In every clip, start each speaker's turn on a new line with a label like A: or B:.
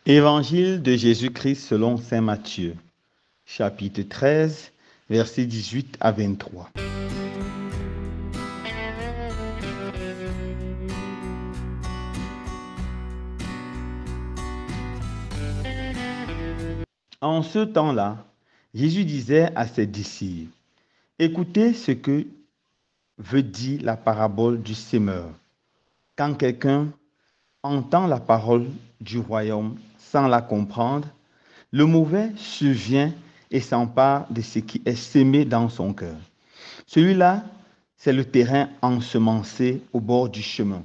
A: Évangile de Jésus-Christ selon saint Matthieu, chapitre 13, versets 18 à 23. En ce temps-là, Jésus disait à ses disciples, « Écoutez ce que veut dire la parabole du semeur. Quand quelqu'un entend la parole du royaume sans la comprendre, le mauvais survient et s'empare de ce qui est semé dans son cœur. Celui-là, c'est le terrain ensemencé au bord du chemin.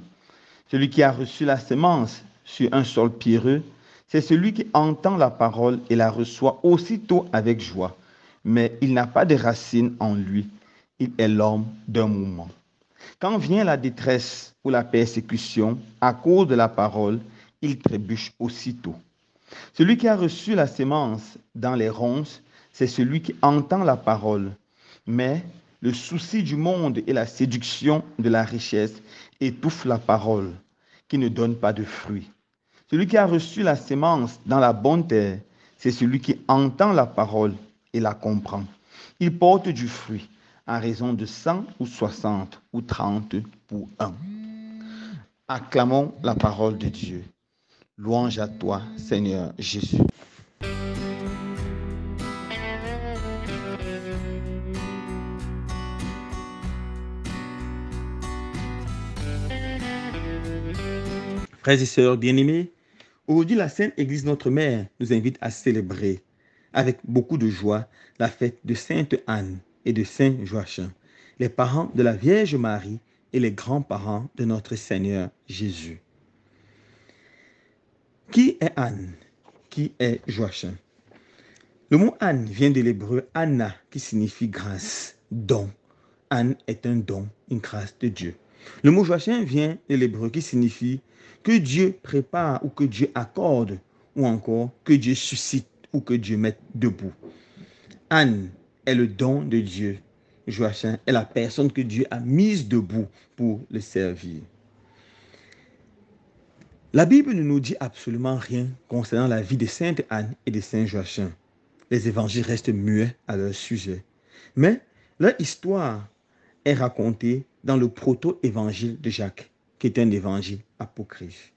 A: Celui qui a reçu la semence sur un sol pierreux, c'est celui qui entend la parole et la reçoit aussitôt avec joie. Mais il n'a pas de racine en lui. Il est l'homme d'un moment. Quand vient la détresse ou la persécution à cause de la parole, il trébuche aussitôt. Celui qui a reçu la sémence dans les ronces, c'est celui qui entend la parole. Mais le souci du monde et la séduction de la richesse étouffent la parole, qui ne donne pas de fruits. Celui qui a reçu la sémence dans la bonne terre, c'est celui qui entend la parole et la comprend. Il porte du fruit à raison de 100 ou 60 ou 30 pour un. Acclamons la parole de Dieu. Louange à toi, Seigneur Jésus. Frères et sœurs bien-aimés, aujourd'hui la Sainte Église Notre Mère nous invite à célébrer avec beaucoup de joie la fête de Sainte Anne et de Saint Joachim, les parents de la Vierge Marie et les grands-parents de notre Seigneur Jésus. Qui est Anne? Qui est Joachim? Le mot Anne vient de l'hébreu Anna, qui signifie grâce, don. Anne est un don, une grâce de Dieu. Le mot Joachim vient de l'hébreu qui signifie que Dieu prépare ou que Dieu accorde, ou encore que Dieu suscite ou que Dieu mette debout. Anne est le don de Dieu. Joachim est la personne que Dieu a mise debout pour le servir. La Bible ne nous dit absolument rien concernant la vie de Sainte Anne et de Saint Joachim. Les évangiles restent muets à leur sujet. Mais leur histoire est racontée dans le proto-évangile de Jacques, qui est un évangile apocryphe.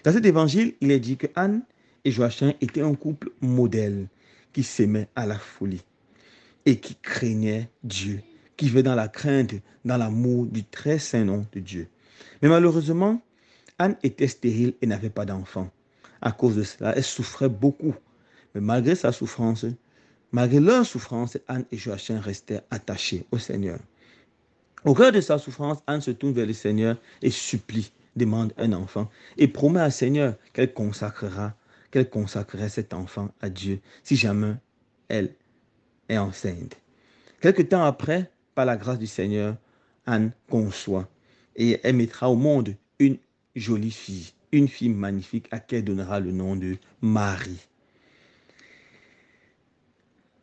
A: Dans cet évangile, il est dit que Anne et Joachim étaient un couple modèle qui s'aimait à la folie et qui craignait Dieu, qui vivait dans la crainte, dans l'amour du très saint nom de Dieu. Mais malheureusement, Anne était stérile et n'avait pas d'enfant. À cause de cela, elle souffrait beaucoup. Mais malgré sa souffrance, malgré leur souffrance, Anne et Joachim restaient attachés au Seigneur. Au cœur de sa souffrance, Anne se tourne vers le Seigneur et supplie, demande un enfant et promet au Seigneur qu'elle consacrerait cet enfant à Dieu si jamais elle est enceinte. Quelque temps après, par la grâce du Seigneur, Anne conçoit et elle mettra au monde une jolie fille, une fille magnifique à qui elle donnera le nom de Marie.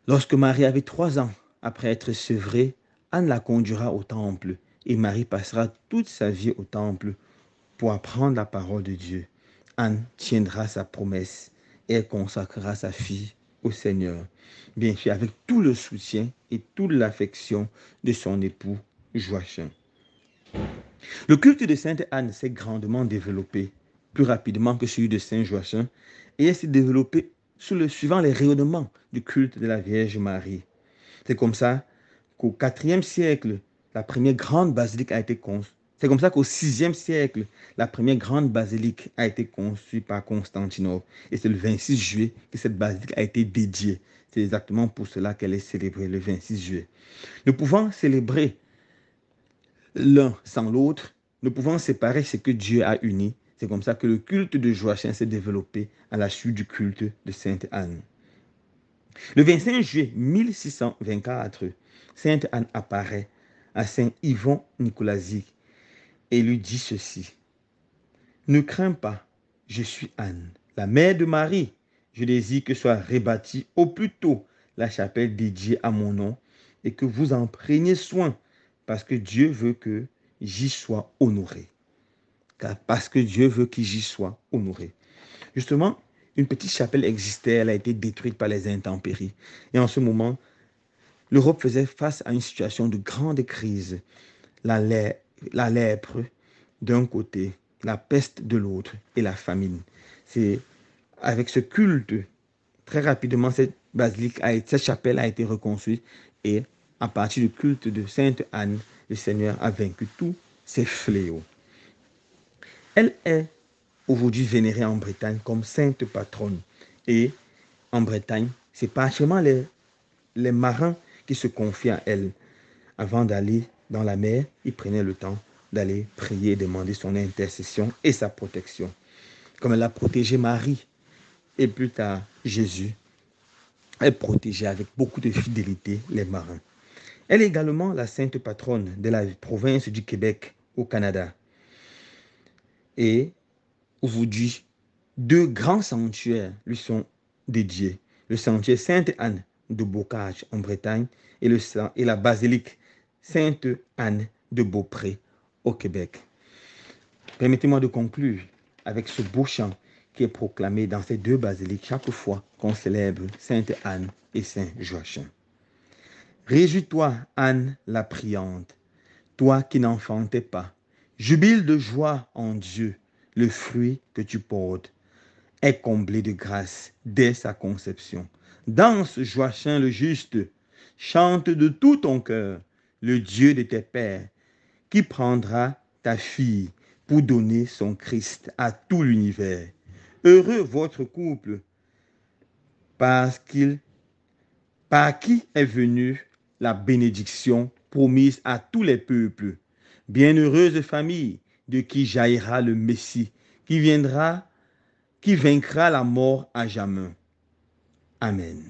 A: Lorsque Marie avait 3 ans, après être sevrée, Anne la conduira au temple et Marie passera toute sa vie au temple pour apprendre la parole de Dieu. Anne tiendra sa promesse et elle consacrera sa fille au Seigneur, bien sûr avec tout le soutien et toute l'affection de son époux Joachim. Le culte de Sainte Anne s'est grandement développé, plus rapidement que celui de Saint Joachim, et elle s'est développée suivant les rayonnements du culte de la Vierge Marie. C'est comme ça qu'au IVe siècle, la première grande basilique a été construite. C'est comme ça qu'au VIe siècle, la première grande basilique a été construite par Constantinople. Et c'est le 26 juillet que cette basilique a été dédiée. C'est exactement pour cela qu'elle est célébrée le 26 juillet. Ne pouvant célébrer l'un sans l'autre, ne pouvant séparer ce que Dieu a uni, c'est comme ça que le culte de Joachim s'est développé à la suite du culte de Sainte Anne. Le 25 juillet 1624, Sainte Anne apparaît à Saint Yvon Nicolazic et lui dit ceci. « Ne crains pas, je suis Anne, la mère de Marie. Je désire que soit rebâtie au plus tôt la chapelle dédiée à mon nom et que vous en preniez soin parce que Dieu veut que j'y sois honoré. » Parce que Dieu veut que j'y sois honoré. Justement, une petite chapelle existait, elle a été détruite par les intempéries. Et en ce moment, l'Europe faisait face à une situation de grande crise. La lèpre d'un côté, la peste de l'autre et la famine. C'est avec ce culte, très rapidement, cette chapelle a été reconstruite et à partir du culte de Sainte Anne, le Seigneur a vaincu tous ces fléaux. Elle est aujourd'hui vénérée en Bretagne comme sainte patronne. Et en Bretagne, c'est particulièrement les marins qui se confient à elle. Avant d'aller dans la mer, ils prenaient le temps d'aller prier et demander son intercession et sa protection. Comme elle a protégé Marie et plus tard Jésus, elle protégeait avec beaucoup de fidélité les marins. Elle est également la sainte patronne de la province du Québec au Canada. Et aujourd'hui, 2 grands sanctuaires lui sont dédiés. Le sanctuaire Sainte-Anne de Bocage en Bretagne et la basilique Sainte-Anne de Beaupré au Québec. Permettez-moi de conclure avec ce beau chant qui est proclamé dans ces 2 basiliques chaque fois qu'on célèbre Sainte-Anne et Saint-Joachim. Réjouis-toi, Anne la priante, toi qui n'enfantais pas. Jubile de joie en Dieu, le fruit que tu portes est comblé de grâce dès sa conception. Danse, Joachim le juste, chante de tout ton cœur le Dieu de tes pères, qui prendra ta fille pour donner son Christ à tout l'univers. Heureux votre couple, par qui est venue la bénédiction promise à tous les peuples. Bienheureuse famille de qui jaillira le Messie, qui vaincra la mort à jamais. Amen.